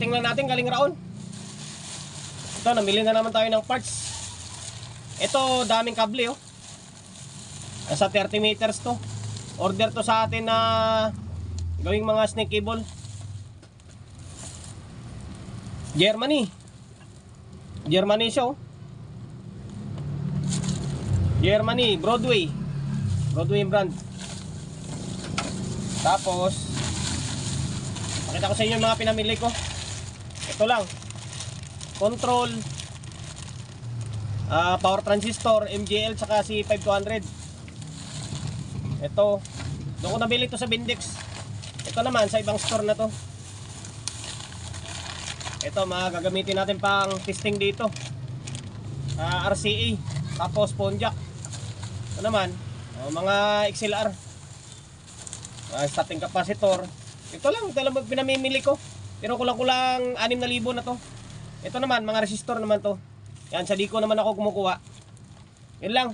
tingnan natin galing raon. Ito, namili na naman tayo ng parts. Ito, daming kable oh. Nasa 30 meters to. Order to sa atin na gawing mga snake cable. Germany siya oh. Germany, Broadway brand. Tapos pakita ko sa inyo yung mga pinamili ko. Ito lang, control, power transistor, MJL, saka si 5200. Ito, doon ko nabili ito sa Bindex. Ito naman sa ibang store na to. Ito, mga gagamitin natin pang testing dito. RCA, tapos phone jack. Ito naman, mga XLR, starting capacitor. Ito lang pinamimili ko. Pero kulang-kulang 6,000 na to. Ito naman, mga resistor naman to. Yan, sa Dico naman ako kumukuha. Yun lang.